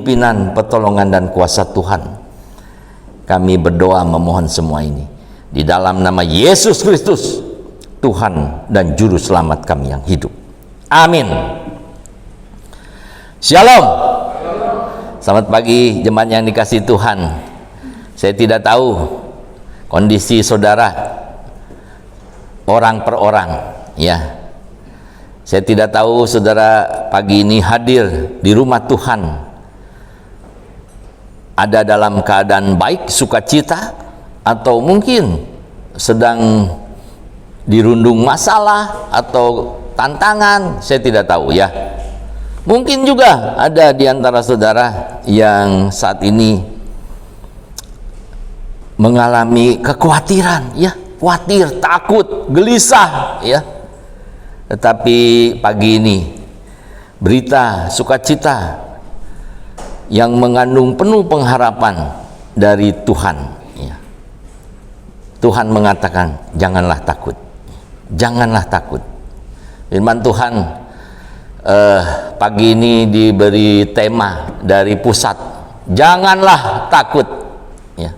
pimpinan, pertolongan dan kuasa Tuhan. Kami berdoa memohon semua ini di dalam nama Yesus Kristus, Tuhan dan Juru Selamat kami yang hidup. Amin. Shalom. Selamat pagi jemaat yang dikasihi Tuhan. Saya tidak tahu kondisi saudara orang per orang, ya. Saya tidak tahu saudara pagi ini hadir di rumah Tuhan ada dalam keadaan baik, sukacita, atau mungkin sedang dirundung masalah atau tantangan. Saya tidak tahu, ya. Mungkin juga ada di antara saudara yang saat ini mengalami kekhawatiran, ya, khawatir, takut, gelisah, ya. Tetapi pagi ini berita sukacita yang mengandung penuh pengharapan dari Tuhan, ya. Tuhan mengatakan, janganlah takut, janganlah takut. Firman Tuhan pagi ini diberi tema dari pusat, janganlah takut, ya.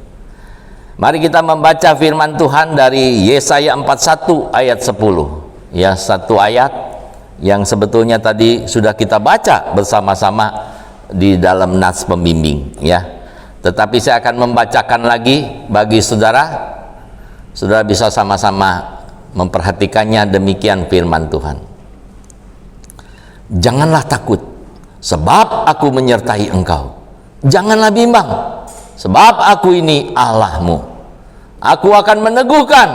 Mari kita membaca firman Tuhan dari Yesaya 41 ayat 10, ya, satu ayat yang sebetulnya tadi sudah kita baca bersama-sama di dalam nas pembimbing, ya. Tetapi saya akan membacakan lagi bagi saudara. Saudara bisa sama-sama memperhatikannya. Demikian firman Tuhan. Janganlah takut, sebab aku menyertai engkau. Janganlah bimbang, sebab aku ini Allahmu. Aku akan meneguhkan,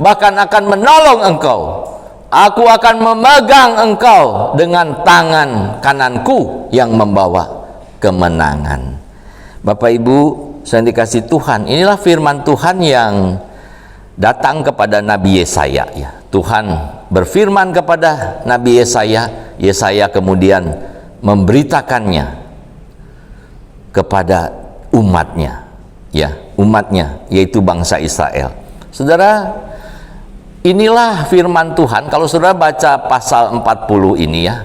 bahkan akan menolong engkau. Aku akan memegang engkau dengan tangan kananku yang membawa kemenangan. Bapak Ibu, saya dikasih Tuhan, inilah firman Tuhan yang datang kepada Nabi Yesaya, ya. Tuhan berfirman kepada Nabi Yesaya, Yesaya kemudian memberitakannya kepada umatnya, ya, umatnya yaitu bangsa Israel. Saudara, inilah firman Tuhan. Kalau saudara baca pasal 40 ini, ya,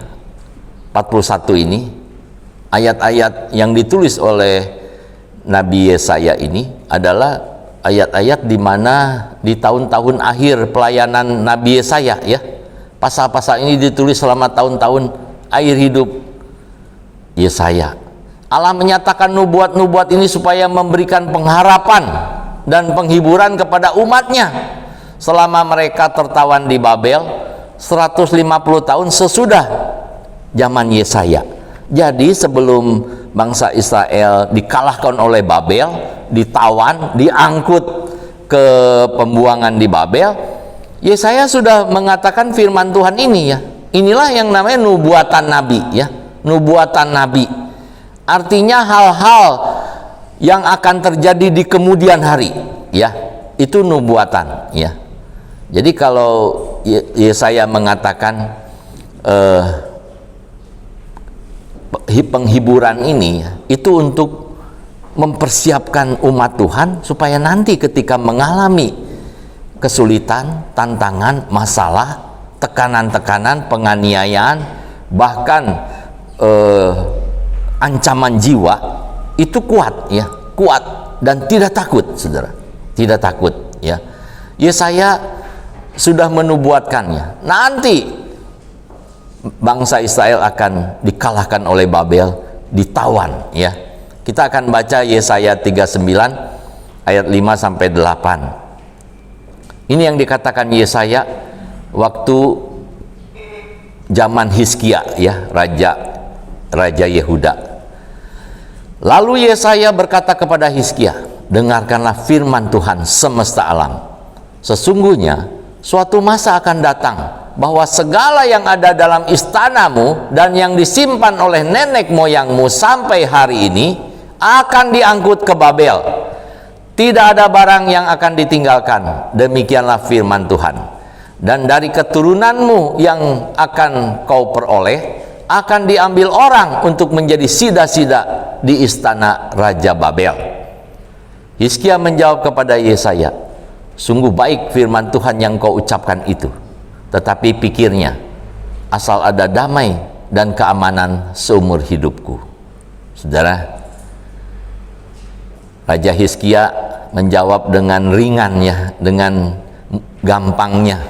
41 ini, ayat-ayat yang ditulis oleh Nabi Yesaya ini adalah ayat-ayat di mana di tahun-tahun akhir pelayanan Nabi Yesaya, ya. Pasal-pasal ini ditulis selama tahun-tahun akhir hidup Yesaya. Allah menyatakan nubuat-nubuat ini supaya memberikan pengharapan dan penghiburan kepada umatnya selama mereka tertawan di Babel 150 tahun sesudah zaman Yesaya. Jadi sebelum bangsa Israel dikalahkan oleh Babel, ditawan, diangkut ke pembuangan di Babel, Yesaya sudah mengatakan firman Tuhan ini, ya. Inilah yang namanya nubuatan nabi, ya. Nubuatan nabi artinya hal-hal yang akan terjadi di kemudian hari, ya. Itu nubuatan, ya. Jadi kalau Yesaya mengatakan penghiburan ini, ya, itu untuk mempersiapkan umat Tuhan supaya nanti ketika mengalami kesulitan, tantangan, masalah, tekanan-tekanan, penganiayaan, bahkan ancaman jiwa, itu kuat, ya, kuat dan tidak takut, saudara, tidak takut, ya. Yesaya sudah menubuatkannya. Nanti bangsa Israel akan dikalahkan oleh Babel, ditawan, ya. Kita akan baca Yesaya 39 ayat 5 sampai 8. Ini yang dikatakan Yesaya waktu zaman Hizkia, ya, raja Yehuda. Lalu Yesaya berkata kepada Hizkia, dengarkanlah firman Tuhan semesta alam. Sesungguhnya suatu masa akan datang bahwa segala yang ada dalam istanamu dan yang disimpan oleh nenek moyangmu sampai hari ini akan diangkut ke Babel. Tidak ada barang yang akan ditinggalkan. Demikianlah firman Tuhan. Dan dari keturunanmu yang akan kau peroleh akan diambil orang untuk menjadi sida-sida di istana Raja Babel. Hizkia menjawab kepada Yesaya, sungguh baik firman Tuhan yang kau ucapkan itu. Tetapi pikirnya, asal ada damai dan keamanan seumur hidupku. Saudara, Raja Hizkia menjawab dengan ringan ya, dengan gampangnya.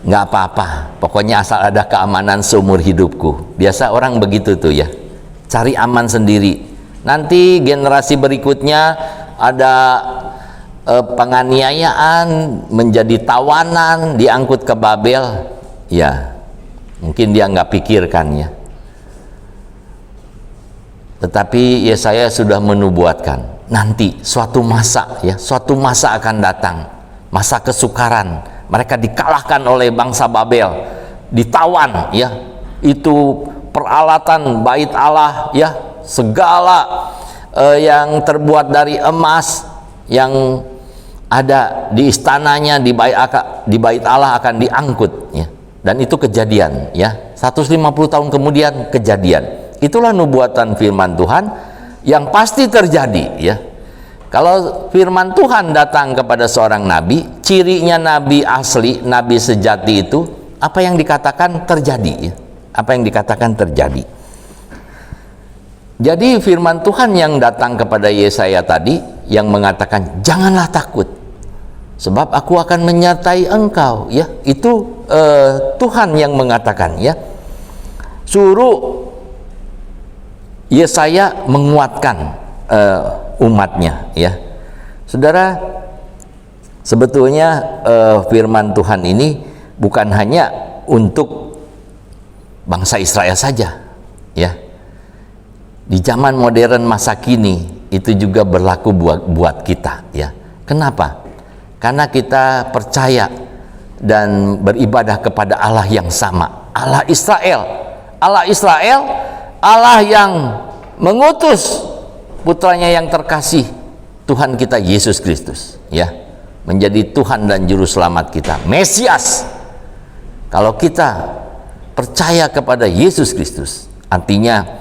Nggak apa-apa, pokoknya asal ada keamanan seumur hidupku. Biasa orang begitu tuh ya, cari aman sendiri. Nanti generasi berikutnya ada penganiayaan, menjadi tawanan, diangkut ke Babel. Ya, mungkin dia nggak pikirkan ya. Tetapi Yesaya sudah menubuatkan nanti suatu masa ya, suatu masa akan datang, masa kesukaran. Mereka dikalahkan oleh bangsa Babel, ditawan ya. Itu peralatan bait Allah ya, segala yang terbuat dari emas yang ada di istananya, di bait Allah akan diangkut ya. Dan itu kejadian ya, 150 tahun kemudian kejadian. Itulah nubuatan firman Tuhan yang pasti terjadi ya. Kalau firman Tuhan datang kepada seorang nabi, cirinya nabi asli, nabi sejati itu apa yang dikatakan terjadi ya. Apa yang dikatakan terjadi. Jadi firman Tuhan yang datang kepada Yesaya tadi yang mengatakan janganlah takut, sebab aku akan menyertai engkau ya. Itu Tuhan yang mengatakan ya. Suruh Yesaya menguatkan umatnya ya. Saudara, sebetulnya firman Tuhan ini bukan hanya untuk bangsa Israel saja ya. Di zaman modern masa kini itu juga berlaku buat kita ya. Kenapa? Karena kita percaya dan beribadah kepada Allah yang sama, Allah Israel. Allah Israel, Allah yang mengutus putranya yang terkasih, Tuhan kita Yesus Kristus ya, menjadi Tuhan dan juru selamat kita, Mesias. Kalau kita percaya kepada Yesus Kristus, artinya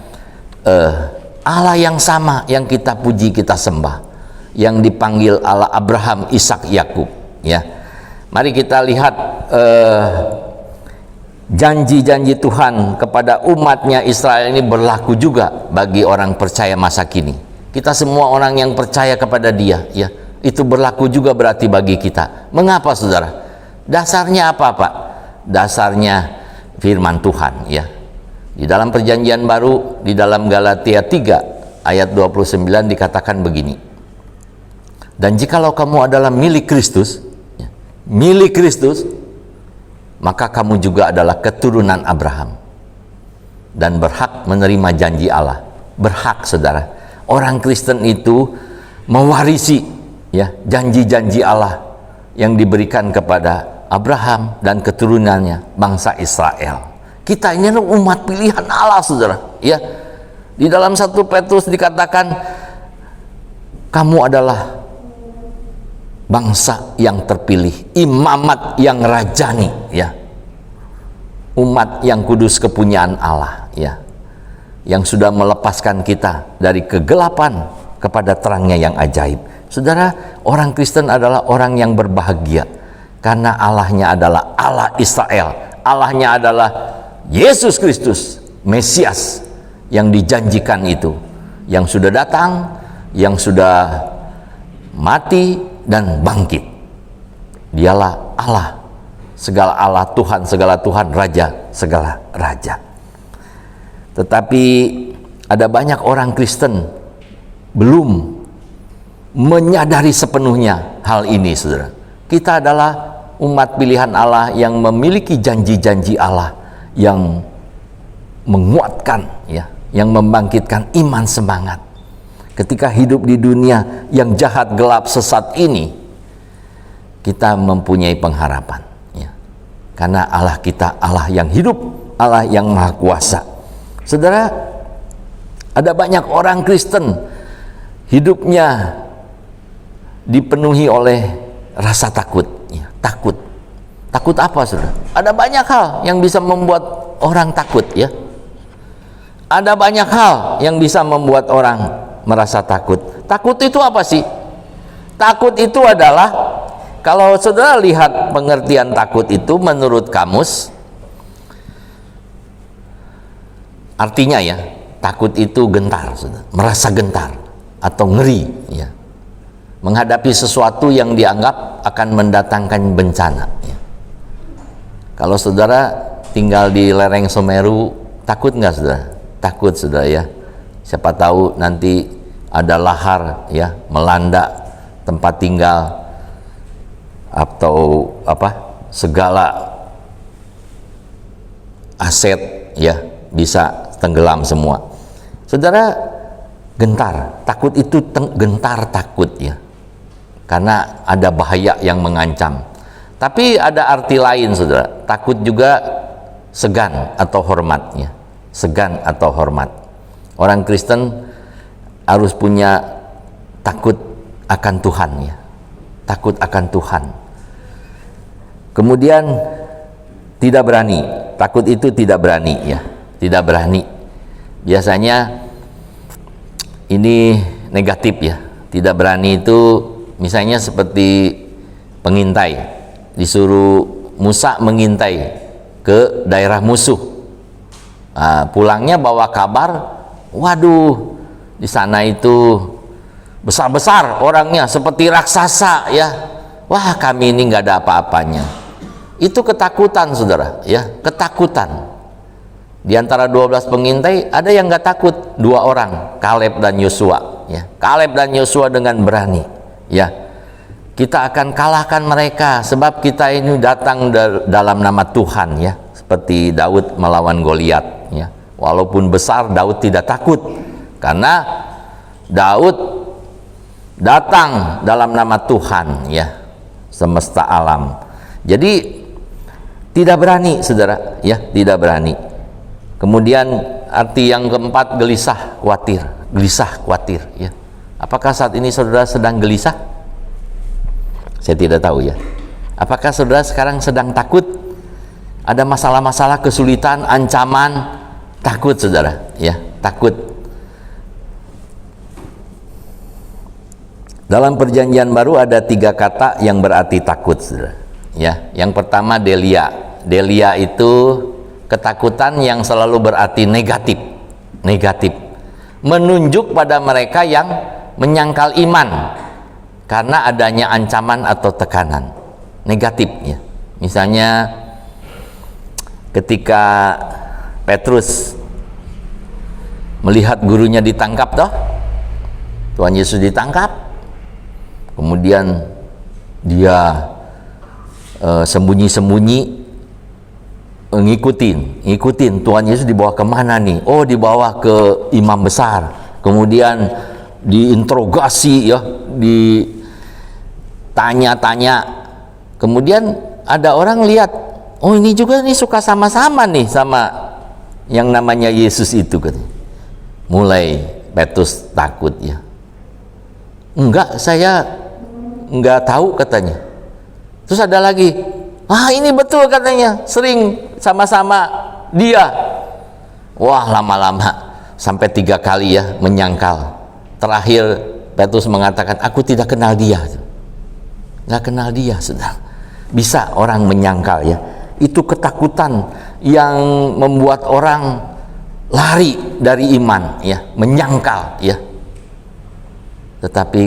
Allah yang sama yang kita puji, kita sembah, yang dipanggil Allah Abraham, Ishak, Yakub ya. Mari kita lihat janji-janji Tuhan kepada umatnya Israel ini berlaku juga bagi orang percaya masa kini. Kita semua orang yang percaya kepada Dia ya, itu berlaku juga berarti bagi kita. Mengapa saudara? Dasarnya apa Pak? Dasarnya firman Tuhan ya. Di dalam perjanjian baru, di dalam Galatia 3 ayat 29 dikatakan begini. Dan jikalau kamu adalah milik Kristus, milik Kristus, maka kamu juga adalah keturunan Abraham dan berhak menerima janji Allah. Berhak saudara. Orang Kristen itu mewarisi ya janji-janji Allah yang diberikan kepada Abraham dan keturunannya, bangsa Israel. Kita ini umat pilihan Allah saudara ya. Di dalam 1 Petrus dikatakan kamu adalah bangsa yang terpilih, imamat yang rajani ya, umat yang kudus kepunyaan Allah ya, yang sudah melepaskan kita dari kegelapan kepada terangnya yang ajaib. Saudara, orang Kristen adalah orang yang berbahagia karena Allahnya adalah Allah Israel, Allahnya adalah Yesus Kristus, Mesias yang dijanjikan itu, yang sudah datang, yang sudah mati dan bangkit. Dialah Allah, segala Allah, Tuhan segala Tuhan, Raja segala Raja. Tetapi ada banyak orang Kristen belum menyadari sepenuhnya hal ini saudara. Kita adalah umat pilihan Allah yang memiliki janji-janji Allah yang menguatkan ya, yang membangkitkan iman semangat. Ketika hidup di dunia yang jahat, gelap, sesat ini, kita mempunyai pengharapan ya. Karena Allah kita Allah yang hidup, Allah yang maha kuasa. Saudara, ada banyak orang Kristen hidupnya dipenuhi oleh rasa takut ya. Takut apa saudara? Ada banyak hal yang bisa membuat orang takut ya. Ada banyak hal yang bisa membuat orang merasa takut. Takut itu apa sih? Takut itu adalah, kalau saudara lihat pengertian takut itu menurut kamus, artinya ya, Takut itu gentar, saudara. Merasa gentar atau ngeri, ya. Menghadapi sesuatu yang dianggap akan mendatangkan bencana, ya. Kalau saudara tinggal di lereng Semeru, takut nggak saudara? Takut saudara, ya. Siapa tahu nanti ada lahar, ya, melanda tempat tinggal atau segala aset, ya, bisa tenggelam semua. Saudara gentar, takut itu gentar takut, ya, karena ada bahaya yang mengancam. Tapi ada arti lain, saudara. Takut juga segan atau hormat, ya. Segan atau hormat. Orang Kristen harus punya takut akan Tuhan, ya. Takut akan Tuhan. Kemudian tidak berani. Takut itu tidak berani, ya. Tidak berani. Biasanya ini negatif, ya. Tidak berani itu misalnya seperti pengintai, disuruh Musa mengintai ke daerah musuh. Pulangnya bawa kabar, waduh, di sana itu besar-besar orangnya seperti raksasa, ya. Wah, kami ini nggak ada apa-apanya. Itu ketakutan, saudara, ya, ketakutan. Di antara 12 pengintai ada yang nggak takut, 2 orang, Kaleb dan Yosua, ya. Kaleb dan Yosua dengan berani, ya. Kita akan kalahkan mereka sebab kita ini datang dalam nama Tuhan, ya. Seperti Daud melawan Goliat, ya. Walaupun besar, Daud tidak takut karena Daud datang dalam nama Tuhan, ya, semesta alam. Jadi tidak berani, saudara, ya, tidak berani. Kemudian arti yang keempat, gelisah, khawatir, ya. Apakah saat ini saudara sedang gelisah? Saya tidak tahu, ya. Apakah saudara sekarang sedang takut? Ada masalah-masalah, kesulitan, ancaman, takut, saudara, ya, takut. Dalam Perjanjian Baru ada 3 kata yang berarti takut, saudara, ya. Yang pertama delia. Delia itu ketakutan yang selalu berarti negatif, menunjuk pada mereka yang menyangkal iman karena adanya ancaman atau tekanan negatif, ya. Misalnya ketika Petrus melihat gurunya ditangkap, Tuhan Yesus ditangkap, kemudian dia sembunyi-sembunyi ngikutin Tuhan Yesus. Dibawa kemana nih? Oh, dibawa ke imam besar, kemudian diinterogasi, ya, ditanya-tanya. Kemudian ada orang lihat, oh, ini juga nih suka sama-sama nih sama yang namanya Yesus itu, kan. Mulai Petrus takut, ya. Enggak, saya enggak tahu, katanya. Terus ada lagi, ini betul, katanya, sering sama-sama dia. Wah, lama-lama sampai 3 kali, ya, menyangkal. Terakhir Petrus mengatakan, aku tidak kenal dia. Nggak kenal dia, saudara. Bisa orang menyangkal, ya. Itu ketakutan yang membuat orang lari dari iman, ya, menyangkal, ya. Tetapi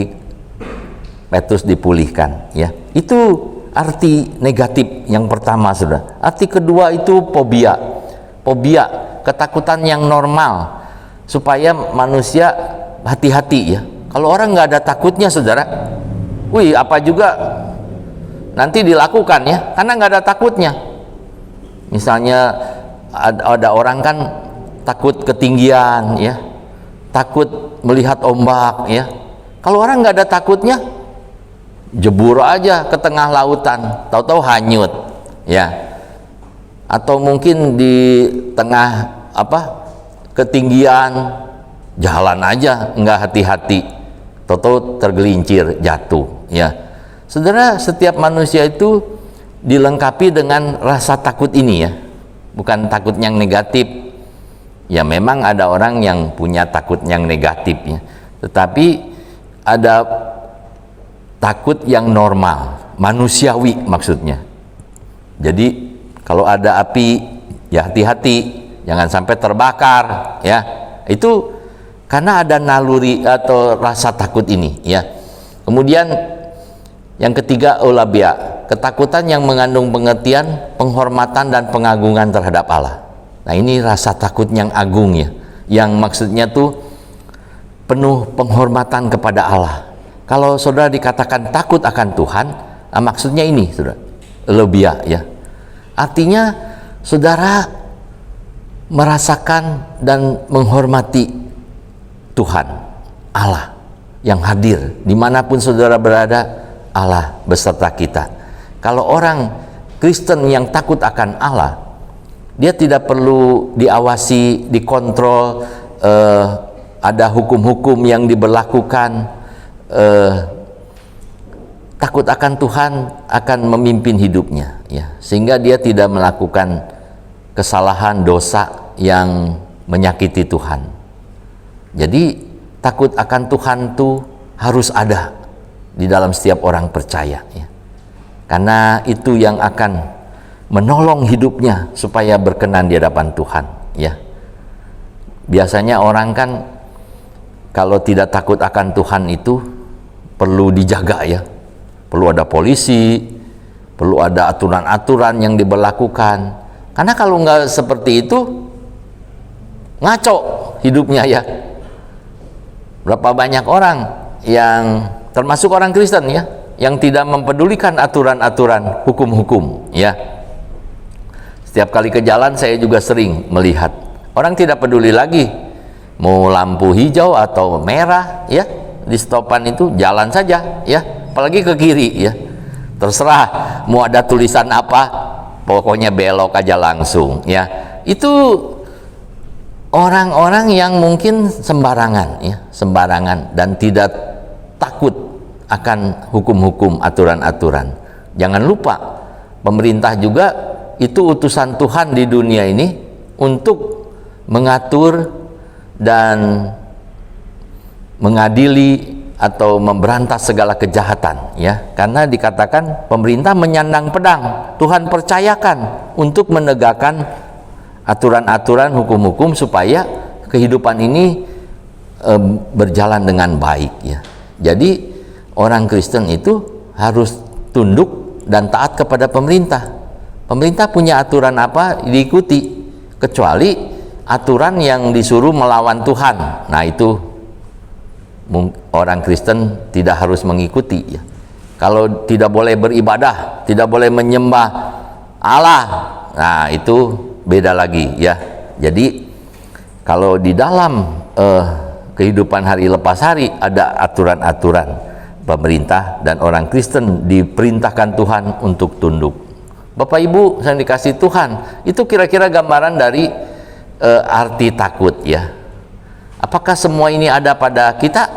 Petrus dipulihkan, ya. Itu arti negatif yang pertama, saudara. Arti kedua itu fobia, ketakutan yang normal, supaya manusia hati-hati, ya. Kalau orang nggak ada takutnya, saudara, apa juga nanti dilakukan, ya, karena nggak ada takutnya. Misalnya ada orang kan takut ketinggian, ya, takut melihat ombak, ya. Kalau orang nggak ada takutnya, jebur aja ke tengah lautan, tahu-tahu hanyut, ya. Atau mungkin di tengah ketinggian, jalan aja nggak hati-hati, tahu-tahu tergelincir, jatuh, ya. Saudara, setiap manusia itu dilengkapi dengan rasa takut ini, ya. Bukan takut yang negatif. Ya, memang ada orang yang punya takut yang negatif, ya. Tetapi ada takut yang normal, manusiawi maksudnya. Jadi kalau ada api, ya hati-hati, jangan sampai terbakar, ya. Itu karena ada naluri atau rasa takut ini, ya. Kemudian yang ketiga, eulabia, ketakutan yang mengandung pengertian, penghormatan dan pengagungan terhadap Allah. Nah, ini rasa takut yang agung, ya, yang maksudnya tuh penuh penghormatan kepada Allah. Kalau saudara dikatakan takut akan Tuhan, nah maksudnya ini, saudara, eulabia, ya. Artinya saudara merasakan dan menghormati Tuhan Allah yang hadir dimanapun saudara berada. Allah beserta kita. Kalau orang Kristen yang takut akan Allah, dia tidak perlu diawasi, dikontrol, ada hukum-hukum yang diberlakukan. Takut akan Tuhan akan memimpin hidupnya, ya, sehingga dia tidak melakukan kesalahan, dosa yang menyakiti Tuhan. Jadi takut akan Tuhan itu harus ada di dalam setiap orang percaya, ya. Karena itu yang akan menolong hidupnya supaya berkenan di hadapan Tuhan, ya. Biasanya orang kan kalau tidak takut akan Tuhan itu perlu dijaga, ya. Perlu ada polisi, perlu ada aturan-aturan yang diberlakukan. Karena kalau nggak seperti itu ngaco hidupnya, ya. Berapa banyak orang yang termasuk orang Kristen, ya, yang tidak mempedulikan aturan-aturan hukum-hukum, ya. Setiap kali ke jalan saya juga sering melihat orang tidak peduli lagi mau lampu hijau atau merah, ya, di stopan itu jalan saja, ya, apalagi ke kiri, ya, terserah mau ada tulisan apa, pokoknya belok aja langsung, ya. Itu orang-orang yang mungkin sembarangan, ya, sembarangan dan tidak takut akan hukum-hukum, aturan-aturan. Jangan lupa, pemerintah juga itu utusan Tuhan di dunia ini untuk mengatur dan mengadili atau memberantas segala kejahatan, ya. Karena dikatakan pemerintah menyandang pedang, Tuhan percayakan untuk menegakkan aturan-aturan, hukum-hukum supaya kehidupan ini berjalan dengan baik, ya. Jadi orang Kristen itu harus tunduk dan taat kepada pemerintah. Pemerintah punya aturan apa diikuti, kecuali aturan yang disuruh melawan Tuhan. Nah, itu orang Kristen tidak harus mengikuti, ya. Kalau tidak boleh beribadah, tidak boleh menyembah Allah, nah itu beda lagi, ya. Jadi kalau di dalam kehidupan hari lepas hari ada aturan-aturan pemerintah, dan orang Kristen diperintahkan Tuhan untuk tunduk. Bapak Ibu yang dikasih Tuhan, itu kira-kira gambaran dari arti takut, ya. Apakah semua ini ada pada kita?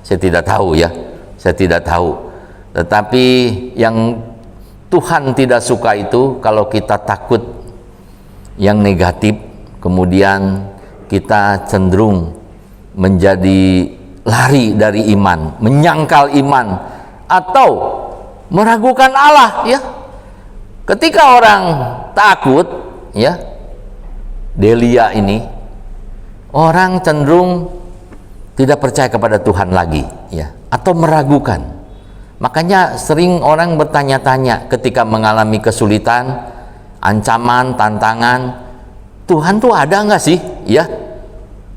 Saya tidak tahu, ya. Saya tidak tahu. Tetapi yang Tuhan tidak suka itu kalau kita takut yang negatif, kemudian kita cenderung menjadi lari dari iman, menyangkal iman, atau meragukan Allah, ya. Ketika orang takut, ya, Delia ini, orang cenderung tidak percaya kepada Tuhan lagi, ya, atau meragukan. Makanya sering orang bertanya-tanya ketika mengalami kesulitan, ancaman, tantangan, Tuhan tuh ada nggak sih, ya?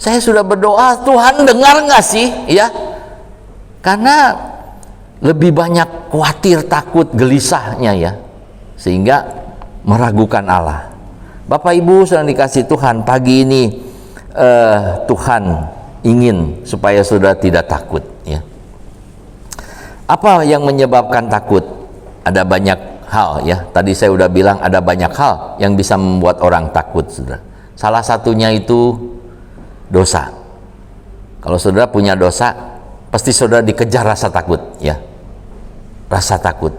Saya sudah berdoa, Tuhan dengar nggak sih, ya? Karena lebih banyak khawatir, takut, gelisahnya, ya, sehingga meragukan Allah. Bapak Ibu sedang dikasih Tuhan, pagi ini Tuhan ingin supaya saudara tidak takut, ya. Apa yang menyebabkan takut? Ada banyak hal, ya. Tadi saya sudah bilang ada banyak hal yang bisa membuat orang takut, saudara. Salah satunya itu dosa. Kalau saudara punya dosa, pasti saudara dikejar rasa takut, ya. Rasa takut.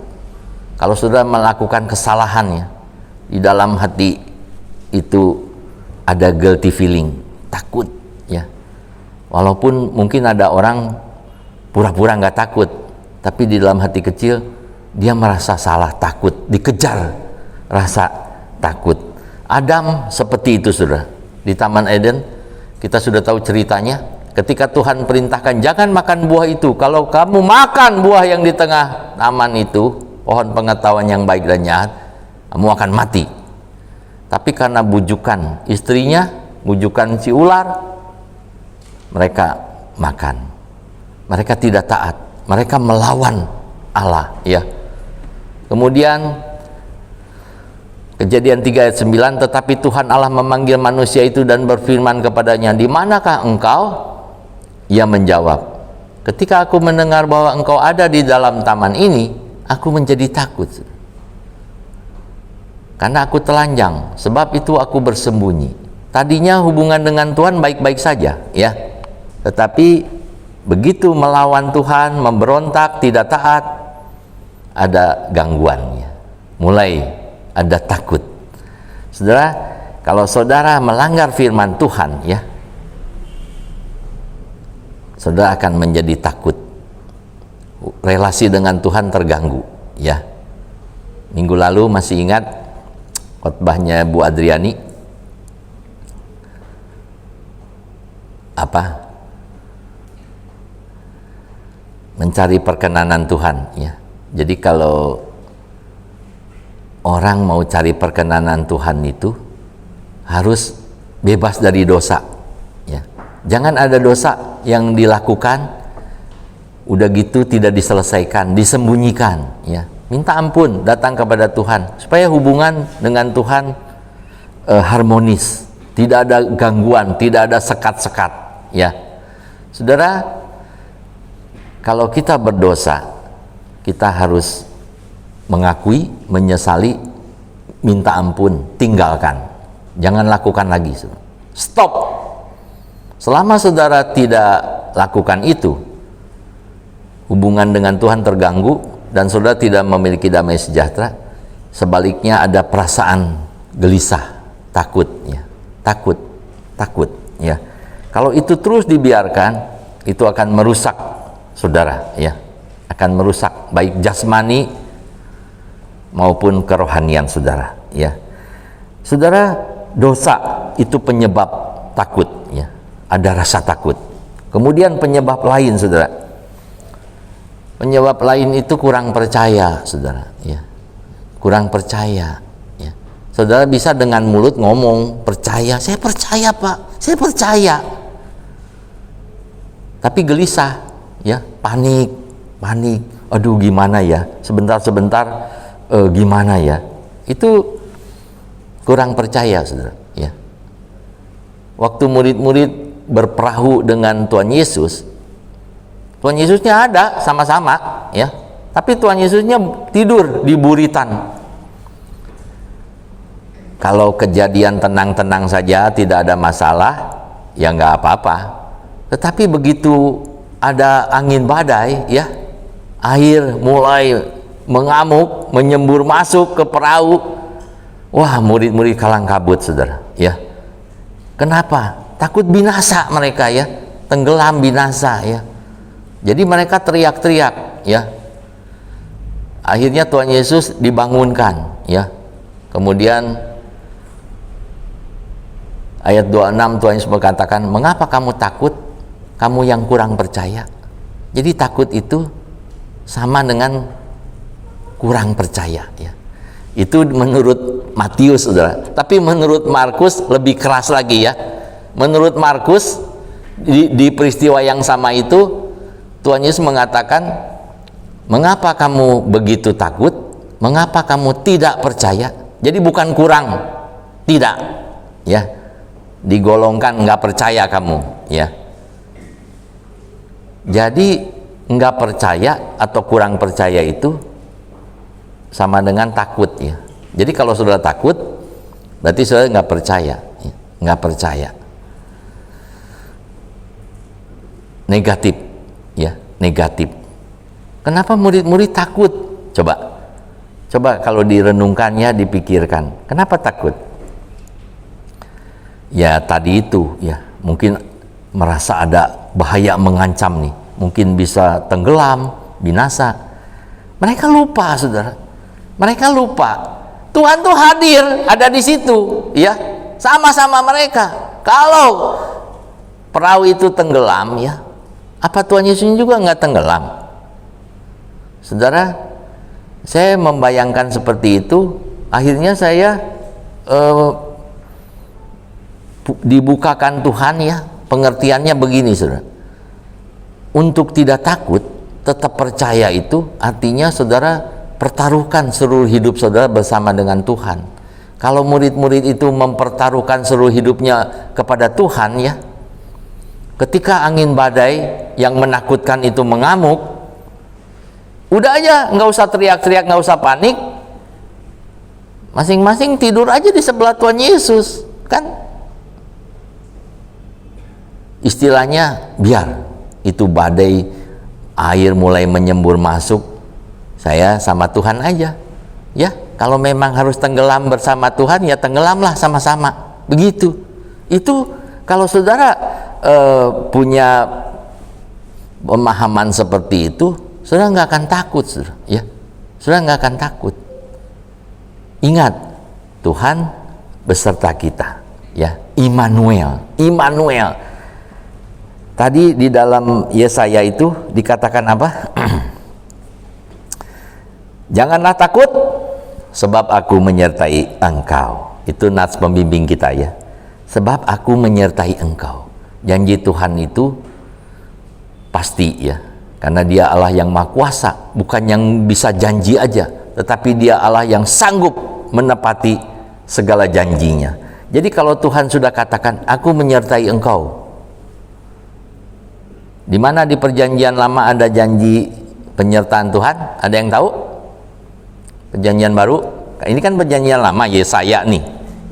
Kalau saudara melakukan kesalahannya, di dalam hati itu ada guilty feeling, takut, ya. Walaupun mungkin ada orang pura-pura nggak takut, tapi di dalam hati kecil dia merasa salah, takut, dikejar rasa takut. Adam seperti itu, saudara. Di Taman Eden Kita sudah tahu ceritanya. Ketika Tuhan perintahkan jangan makan buah itu, kalau kamu makan buah yang di tengah taman itu, pohon pengetahuan yang baik dan jahat, kamu akan mati. Tapi karena bujukan istrinya, bujukan si ular, mereka makan. Mereka tidak taat, mereka melawan Allah, ya. Kemudian Kejadian 3 ayat 9, tetapi Tuhan Allah memanggil manusia itu dan berfirman kepadanya, di manakah engkau? Ia menjawab, ketika aku mendengar bahwa engkau ada di dalam taman ini, aku menjadi takut. Karena aku telanjang, sebab itu aku bersembunyi. Tadinya hubungan dengan Tuhan baik-baik saja, ya. Tetapi begitu melawan Tuhan, memberontak, tidak taat, ada gangguannya. Mulai ada takut. Saudara, kalau saudara melanggar firman Tuhan, ya, saudara akan menjadi takut. Relasi dengan Tuhan terganggu, ya. Minggu lalu masih ingat khotbahnya Bu Adriani, apa? Mencari perkenanan Tuhan, ya. Jadi kalau orang mau cari perkenanan Tuhan itu harus bebas dari dosa, ya. Jangan ada dosa yang dilakukan udah gitu tidak diselesaikan, disembunyikan, ya. Minta ampun, datang kepada Tuhan supaya hubungan dengan Tuhan harmonis, tidak ada gangguan, tidak ada sekat-sekat, ya. Saudara, kalau kita berdosa, kita harus mengakui, menyesali, minta ampun, tinggalkan. Jangan lakukan lagi. Stop. Selama saudara tidak lakukan itu, hubungan dengan Tuhan terganggu dan saudara tidak memiliki damai sejahtera. Sebaliknya ada perasaan gelisah, takut, ya. Takut, ya. Kalau itu terus dibiarkan, itu akan merusak saudara, ya. Akan merusak baik jasmani maupun kerohanian saudara, ya. Saudara, dosa itu penyebab takut, ya. Ada rasa takut. Kemudian penyebab lain, saudara. Penyebab lain itu kurang percaya, saudara, ya. Kurang percaya, ya. Saudara bisa dengan mulut ngomong percaya, saya percaya Pak, saya percaya. Tapi gelisah, ya, panik. Aduh gimana ya? Sebentar gimana ya? Itu kurang percaya, saudara, ya. Waktu murid-murid berperahu dengan Tuhan Yesus, Tuhan Yesusnya ada sama-sama, ya. Tapi Tuhan Yesusnya tidur di buritan. Kalau kejadian tenang-tenang saja, tidak ada masalah, ya nggak apa-apa. Tetapi begitu ada angin badai, ya, air mulai mengamuk, menyembur masuk ke perahu, wah, murid-murid kalang kabut, saudara, ya. Kenapa? Takut binasa mereka, ya, tenggelam binasa, ya. Jadi mereka teriak-teriak, ya. Akhirnya Tuhan Yesus dibangunkan, ya. Kemudian ayat 26 Tuhan Yesus berkatakan, mengapa kamu takut, kamu yang kurang percaya? Jadi takut itu sama dengan kurang percaya, ya. Itu menurut Matius, saudara. Tapi menurut Markus lebih keras lagi, ya. Menurut Markus di peristiwa yang sama itu Tuhan Yesus mengatakan, mengapa kamu begitu takut? Mengapa kamu tidak percaya? Jadi bukan kurang, tidak, ya. Digolongkan nggak percaya kamu, ya. Jadi nggak percaya atau kurang percaya itu sama dengan takut, ya. Jadi kalau saudara takut, berarti saudara nggak percaya, ya. Nggak percaya. Negatif, ya, negatif. Kenapa murid-murid takut? Coba kalau direnungkannya, dipikirkan, kenapa takut? Ya tadi itu, ya, mungkin merasa ada bahaya mengancam nih, mungkin bisa tenggelam, binasa. Mereka lupa, saudara. Mereka lupa Tuhan tuh hadir, ada di situ, ya, sama-sama mereka. Kalau perahu itu tenggelam ya, apa Tuhan Yesus juga nggak tenggelam? Saudara, saya membayangkan seperti itu, akhirnya saya dibukakan Tuhan ya, pengertiannya begini saudara. Untuk tidak takut, tetap percaya itu artinya saudara pertaruhkan seluruh hidup saudara bersama dengan Tuhan. Kalau murid-murid itu mempertaruhkan seluruh hidupnya kepada Tuhan ya, ketika angin badai yang menakutkan itu mengamuk, udah aja, nggak usah teriak-teriak, nggak usah panik, masing-masing tidur aja di sebelah Tuhan Yesus, kan? Istilahnya, biar itu badai, air mulai menyembur masuk, saya sama Tuhan aja ya. Kalau memang harus tenggelam bersama Tuhan, ya tenggelamlah sama-sama, begitu. Itu kalau saudara punya pemahaman seperti itu, saudara nggak akan takut, saudara ya. Saudara nggak akan takut. Ingat, Tuhan beserta kita ya. Immanuel, Immanuel. Tadi di dalam Yesaya itu dikatakan apa? Janganlah takut, sebab aku menyertai engkau. Itu nats pembimbing kita ya. Sebab aku menyertai engkau. Janji Tuhan itu pasti ya. Karena dia Allah yang maha kuasa, bukan yang bisa janji aja, tetapi dia Allah yang sanggup menepati segala janjinya. Jadi kalau Tuhan sudah katakan, aku menyertai engkau. Di mana di perjanjian lama ada janji penyertaan Tuhan? Ada yang tahu? Perjanjian baru? Ini kan perjanjian lama, Yesaya nih.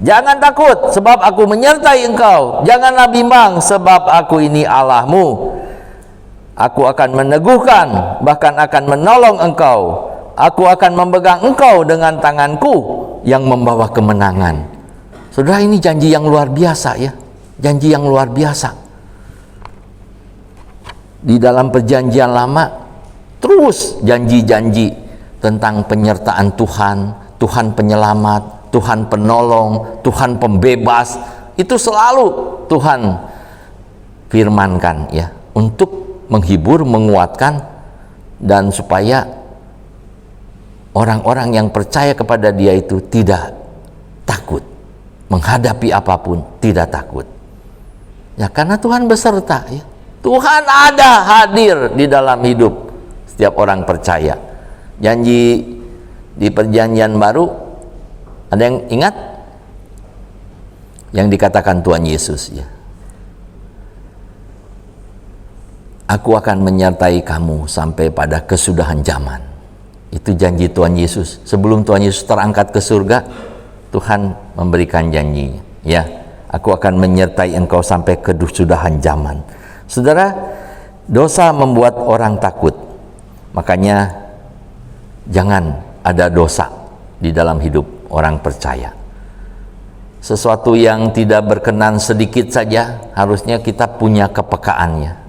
Jangan takut, sebab aku menyertai engkau. Janganlah bimbang, sebab aku ini Allahmu. Aku akan meneguhkan, bahkan akan menolong engkau. Aku akan memegang engkau dengan tanganku yang membawa kemenangan. Saudara, ini janji yang luar biasa ya. Janji yang luar biasa. Di dalam perjanjian lama terus janji-janji tentang penyertaan Tuhan, Tuhan penyelamat, Tuhan penolong, Tuhan pembebas. Itu selalu Tuhan firmankan ya, untuk menghibur, menguatkan, dan supaya orang-orang yang percaya kepada dia itu tidak takut, menghadapi apapun tidak takut ya, karena Tuhan beserta ya. Tuhan ada, hadir di dalam hidup setiap orang percaya. Janji di perjanjian baru, ada yang ingat? Yang dikatakan Tuhan Yesus ya. Aku akan menyertai kamu sampai pada kesudahan zaman. Itu janji Tuhan Yesus. Sebelum Tuhan Yesus terangkat ke surga, Tuhan memberikan janjinya ya. Aku akan menyertai engkau sampai kesudahan zaman. Saudara, dosa membuat orang takut. Makanya jangan ada dosa di dalam hidup orang percaya. Sesuatu yang tidak berkenan sedikit saja harusnya kita punya kepekaannya.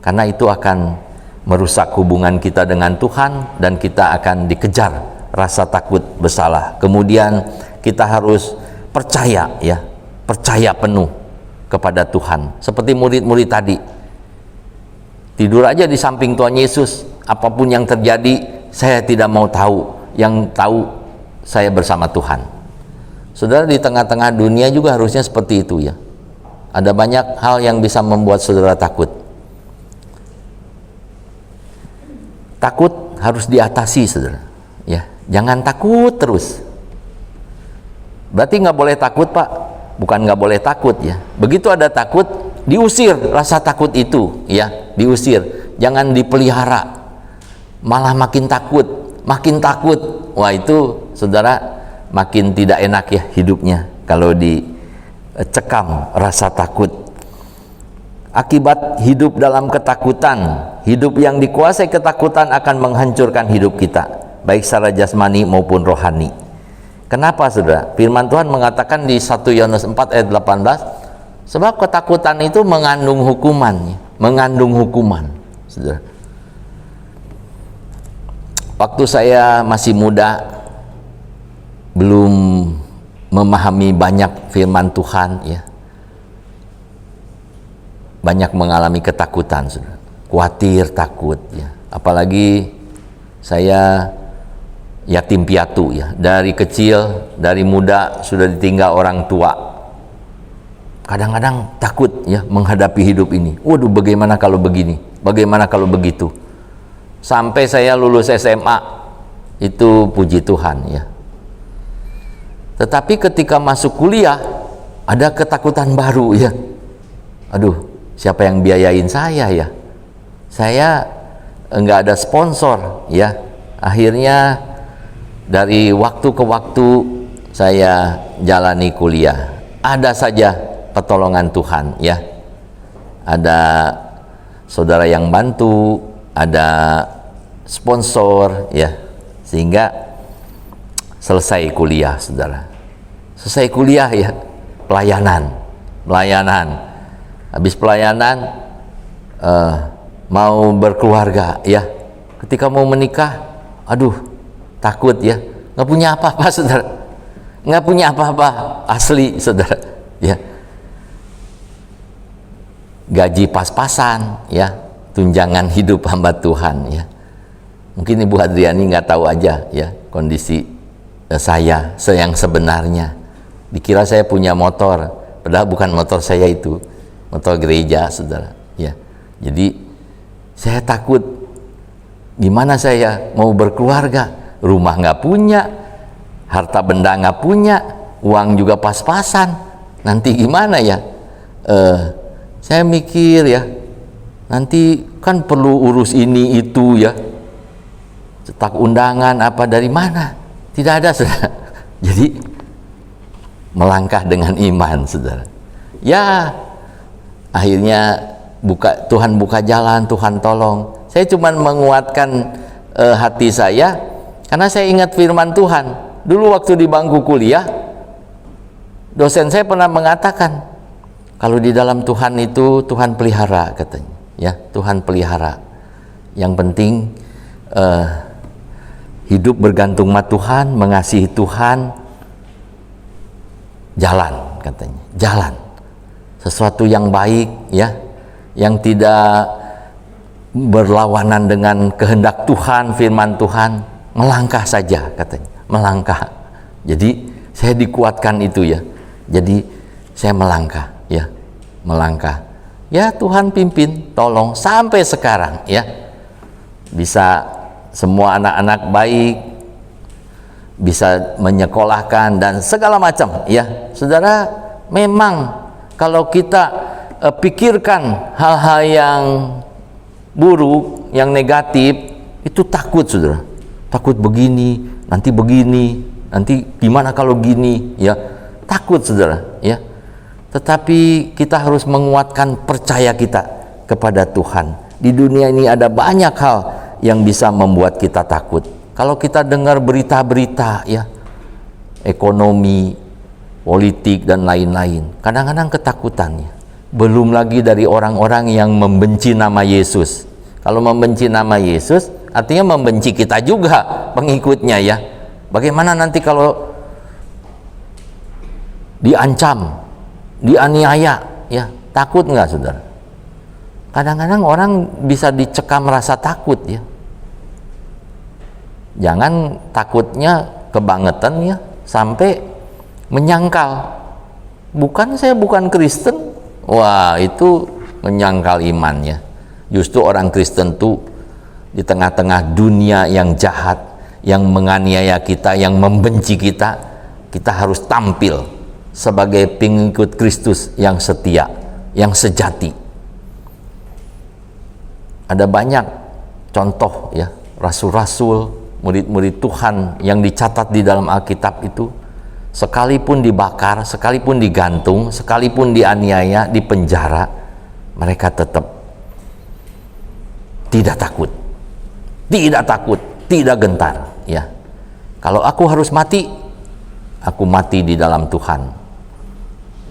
Karena itu akan merusak hubungan kita dengan Tuhan, dan kita akan dikejar rasa takut bersalah. Kemudian kita harus percaya ya, percaya penuh kepada Tuhan. Seperti murid-murid tadi, tidur aja di samping Tuhan Yesus. Apapun yang terjadi, saya tidak mau tahu. Yang tahu, saya bersama Tuhan. Saudara, di tengah-tengah dunia juga harusnya seperti itu ya. Ada banyak hal yang bisa membuat saudara takut. Takut harus diatasi, saudara. Ya, jangan takut terus. Berarti nggak boleh takut, Pak. Bukan nggak boleh takut ya. Begitu ada takut, diusir rasa takut itu ya, diusir. Jangan dipelihara. Malah makin takut. Wah, itu saudara makin tidak enak ya hidupnya kalau dicekam rasa takut. Akibat hidup dalam ketakutan, hidup yang dikuasai ketakutan akan menghancurkan hidup kita, baik secara jasmani maupun rohani. Kenapa saudara? Firman Tuhan mengatakan di 1 Yohanes 4 ayat 18, sebab ketakutan itu mengandung hukuman, saudara. Waktu saya masih muda, belum memahami banyak firman Tuhan ya, banyak mengalami ketakutan, saudara. Khawatir, takut, ya. Apalagi saya yatim piatu, ya. Dari kecil, dari muda sudah ditinggal orang tua. Kadang-kadang takut, ya, menghadapi hidup ini. Waduh, bagaimana kalau begini? Bagaimana kalau begitu? Sampai saya lulus SMA, itu puji Tuhan, ya. Tetapi ketika masuk kuliah, ada ketakutan baru, ya. Aduh, siapa yang biayain saya, ya? Saya enggak ada sponsor, ya. Akhirnya dari waktu ke waktu saya jalani kuliah. Ada saja pertolongan Tuhan, ya. Ada saudara yang bantu, ada sponsor, ya. Sehingga selesai kuliah, saudara. Selesai kuliah, ya. Pelayanan. Habis pelayanan mau berkeluarga, ya. Ketika mau menikah, aduh, takut, ya. Nggak punya apa-apa, saudara. Nggak punya apa-apa, asli, saudara, ya. Gaji pas-pasan, ya. Tunjangan hidup hamba Tuhan, ya. Mungkin Ibu Adriani nggak tahu aja, ya, kondisi saya yang sebenarnya. Dikira saya punya motor, padahal bukan motor saya itu, motor gereja, saudara, ya. Jadi saya takut, gimana saya mau berkeluarga, rumah nggak punya, harta benda nggak punya, uang juga pas-pasan, nanti gimana, ya? Saya mikir, ya, nanti kan perlu urus ini itu, ya, cetak undangan apa dari mana, tidak ada, saudara. Jadi melangkah dengan iman, saudara. Ya, akhirnya Tuhan buka jalan, Tuhan tolong. Saya cuma menguatkan hati saya karena saya ingat firman Tuhan. Dulu waktu di bangku kuliah, dosen saya pernah mengatakan, kalau di dalam Tuhan itu Tuhan pelihara, katanya, ya, Tuhan pelihara. Yang penting hidup bergantung sama Tuhan, mengasihi Tuhan, jalan, katanya, jalan. Sesuatu yang baik, ya, yang tidak berlawanan dengan kehendak Tuhan, firman Tuhan, melangkah saja, katanya, melangkah. Jadi saya dikuatkan itu, ya. Jadi saya melangkah, ya, melangkah. Ya, Tuhan pimpin, tolong sampai sekarang, ya. Bisa semua anak-anak baik, bisa menyekolahkan dan segala macam, ya. Saudara, memang kalau kita pikirkan hal-hal yang buruk, yang negatif, itu takut, saudara. Takut begini, nanti gimana kalau gini, ya. Takut, saudara, ya. Tetapi kita harus menguatkan percaya kita kepada Tuhan. Di dunia ini ada banyak hal yang bisa membuat kita takut. Kalau kita dengar berita-berita, ya, ekonomi, politik dan lain-lain, kadang-kadang ketakutannya. Belum lagi dari orang-orang yang membenci nama Yesus. Kalau membenci nama Yesus, artinya membenci kita juga, pengikutnya, ya. Bagaimana nanti kalau diancam, dianiaya, ya, takut nggak, saudara? Kadang-kadang orang bisa dicekam rasa takut, ya. Jangan takutnya kebangetan, ya, sampai menyangkal. Saya bukan Kristen. Wah, itu menyangkal imannya. Justru orang Kristen tuh di tengah-tengah dunia yang jahat, yang menganiaya kita, yang membenci kita, kita harus tampil sebagai pengikut Kristus yang setia, yang sejati. Ada banyak contoh, ya, rasul-rasul, murid-murid Tuhan yang dicatat di dalam Alkitab itu, sekalipun dibakar, sekalipun digantung, sekalipun dianiaya, dipenjara, mereka tetap tidak takut, tidak gentar, ya. Kalau aku harus mati, aku mati di dalam Tuhan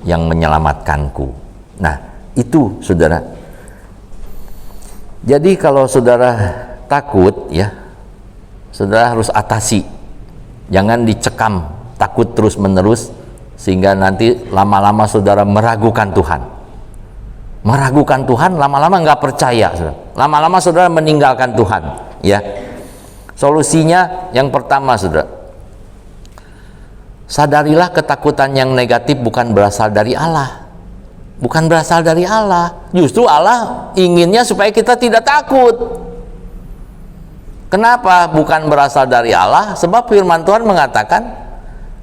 yang menyelamatkanku. Nah, itu, saudara. Jadi kalau saudara takut, ya, saudara harus atasi. Jangan dicekam takut terus-menerus sehingga nanti lama-lama saudara meragukan Tuhan. Meragukan Tuhan, lama-lama nggak percaya, lama-lama saudara meninggalkan Tuhan. Ya, solusinya yang pertama, saudara, sadarilah ketakutan yang negatif bukan berasal dari Allah, bukan berasal dari Allah. Justru Allah inginnya supaya kita tidak takut. Kenapa bukan berasal dari Allah? Sebab firman Tuhan mengatakan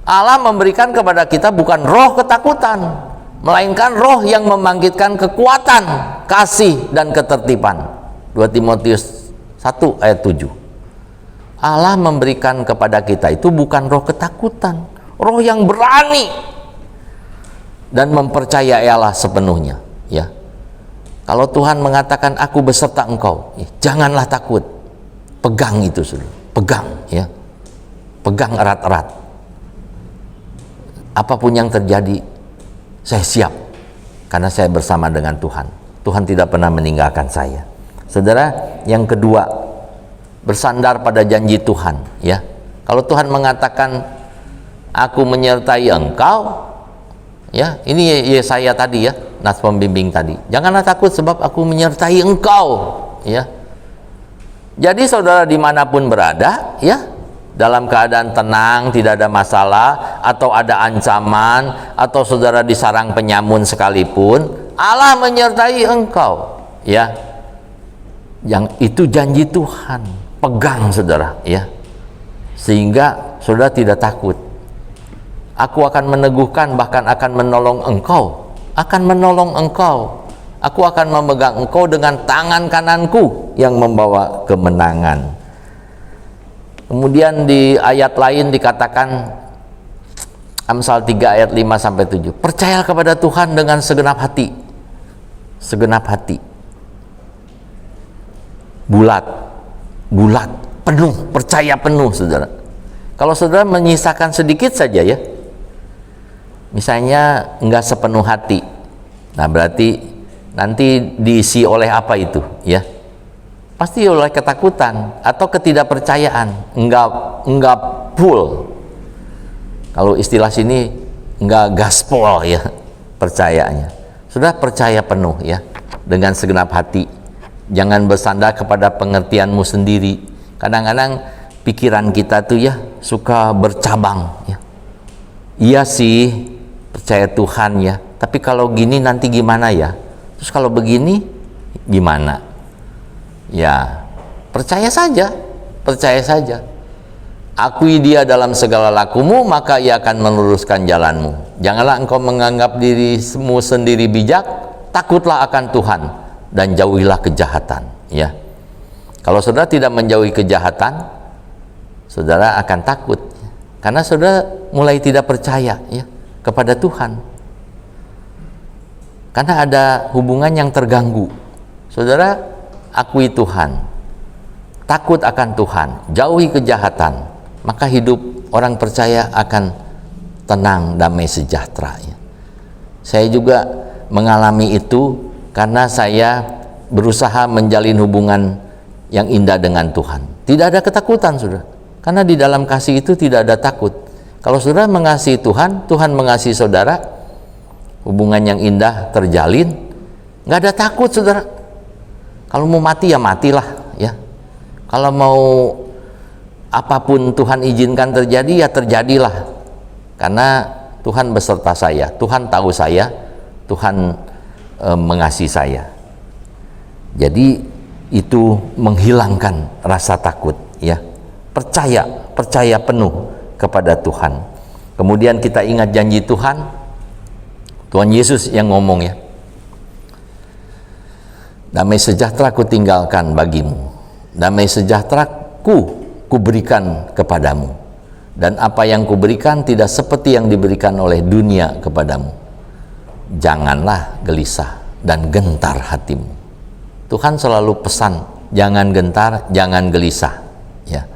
Allah memberikan kepada kita bukan roh ketakutan, melainkan roh yang membangkitkan kekuatan, kasih, dan ketertiban. 2 Timotius 1 ayat 7. Allah memberikan kepada kita itu bukan roh ketakutan, roh yang berani dan mempercayai Allah sepenuhnya. Ya, kalau Tuhan mengatakan aku beserta engkau, janganlah takut. Pegang itu, saudara, pegang, ya, pegang erat-erat. Apapun yang terjadi, saya siap, karena saya bersama dengan Tuhan. Tuhan tidak pernah meninggalkan saya. Saudara, yang kedua, bersandar pada janji Tuhan. Ya, kalau Tuhan mengatakan, aku menyertai engkau, ya, ini Yesaya tadi, ya, nas pembimbing tadi. Janganlah takut sebab aku menyertai engkau. Ya, jadi saudara dimanapun berada, ya, dalam keadaan tenang, tidak ada masalah, atau ada ancaman, atau saudara disarang penyamun sekalipun, Allah menyertai engkau. Ya, yang itu janji Tuhan. Pegang, saudara, ya, sehingga saudara tidak takut. Aku akan meneguhkan, bahkan akan menolong engkau, akan menolong engkau. Aku akan memegang engkau dengan tangan kananku yang membawa kemenangan. Kemudian di ayat lain dikatakan, Amsal 3 ayat 5-7, percayalah kepada Tuhan dengan segenap hati. Segenap hati. Bulat, penuh, percaya penuh, saudara. Kalau saudara menyisakan sedikit saja, ya, misalnya enggak sepenuh hati, nah berarti nanti diisi oleh apa itu? Ya, pasti oleh ketakutan atau ketidakpercayaan. Enggak full. Kalau istilah sini enggak gaspol, ya, percayanya. Sudah percaya penuh, ya, dengan segenap hati. Jangan bersandar kepada pengertianmu sendiri. Kadang-kadang pikiran kita tuh, ya, suka bercabang, ya. Iya sih, percaya Tuhan, ya, tapi kalau gini nanti gimana, ya? Terus kalau begini gimana? Ya, percaya saja, percaya saja. Akui dia dalam segala lakumu, maka ia akan meluruskan jalanmu. Janganlah engkau menganggap dirimu sendiri bijak, takutlah akan Tuhan dan jauhilah kejahatan. Ya, kalau saudara tidak menjauhi kejahatan, saudara akan takut, karena saudara mulai tidak percaya, ya, kepada Tuhan. Karena ada hubungan yang terganggu. Saudara, akui Tuhan, takut akan Tuhan, jauhi kejahatan, maka hidup orang percaya akan tenang, damai, sejahtera. Ya. Saya juga mengalami itu karena saya berusaha menjalin hubungan yang indah dengan Tuhan. Tidak ada ketakutan, saudara, karena di dalam kasih itu tidak ada takut. Kalau saudara mengasihi Tuhan, Tuhan mengasihi saudara, hubungan yang indah terjalin, nggak ada takut, saudara. Kalau mau mati, ya matilah, ya. Kalau mau apapun Tuhan izinkan terjadi, ya terjadilah, karena Tuhan beserta saya, Tuhan tahu saya, Tuhan mengasihi saya. Jadi itu menghilangkan rasa takut, ya. Percaya penuh kepada Tuhan. Kemudian kita ingat janji Tuhan. Tuhan Yesus yang ngomong, ya, damai sejahtera ku tinggalkan bagimu, damai sejahtera ku berikan kepadamu, dan apa yang kuberikan tidak seperti yang diberikan oleh dunia kepadamu. Janganlah gelisah dan gentar hatimu. Tuhan selalu pesan, jangan gentar, jangan gelisah, ya.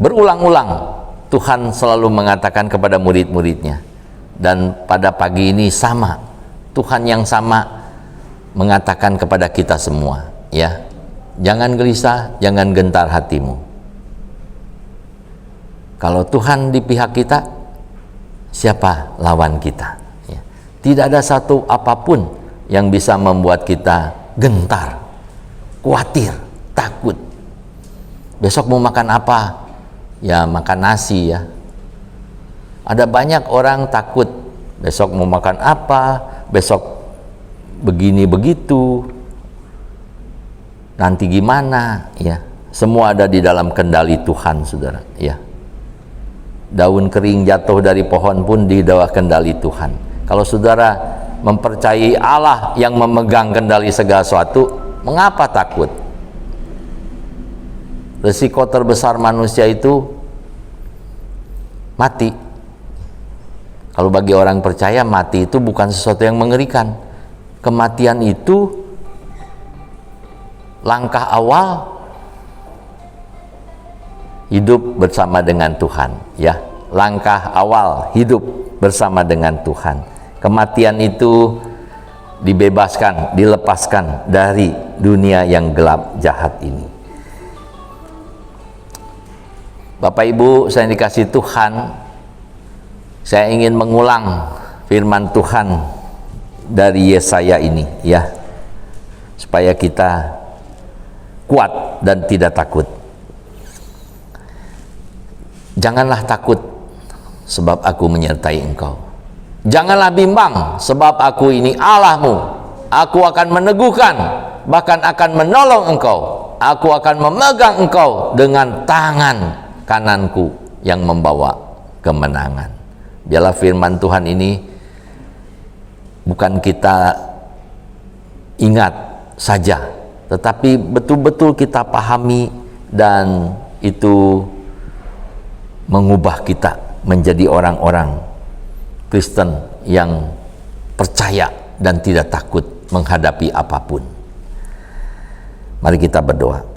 Berulang-ulang Tuhan selalu mengatakan kepada murid-muridnya. Dan pada pagi ini sama, Tuhan yang sama mengatakan kepada kita semua, ya, jangan gelisah, jangan gentar hatimu. Kalau Tuhan di pihak kita, siapa lawan kita? Ya. Tidak ada satu apapun yang bisa membuat kita gentar, khawatir, takut. Besok mau makan apa? Ya makan nasi ya. Ada banyak orang takut, besok mau makan apa, besok begini begitu, nanti gimana ya. Semua ada di dalam kendali Tuhan, saudara ya. Daun kering jatuh dari pohon pun di bawah kendali Tuhan. Kalau saudara mempercayai Allah yang memegang kendali segala sesuatu, mengapa takut? Resiko terbesar manusia itu mati. Kalau bagi orang percaya, mati itu bukan sesuatu yang mengerikan. Kematian itu langkah awal hidup bersama dengan Tuhan ya. Langkah awal hidup bersama dengan Tuhan. Kematian itu dibebaskan, dilepaskan dari dunia yang gelap jahat ini. Bapak Ibu, saya dikasih Tuhan, saya ingin mengulang firman Tuhan dari Yesaya ini ya, supaya kita kuat dan tidak takut. Janganlah takut, sebab aku menyertai engkau. Janganlah bimbang, sebab aku ini Allahmu. Aku akan meneguhkan, bahkan akan menolong engkau. Aku akan memegang engkau dengan tangan kananku yang membawa kemenangan. Biarlah firman Tuhan ini bukan kita ingat saja, tetapi betul-betul kita pahami, dan itu mengubah kita menjadi orang-orang Kristen yang percaya dan tidak takut menghadapi apapun. Mari kita berdoa.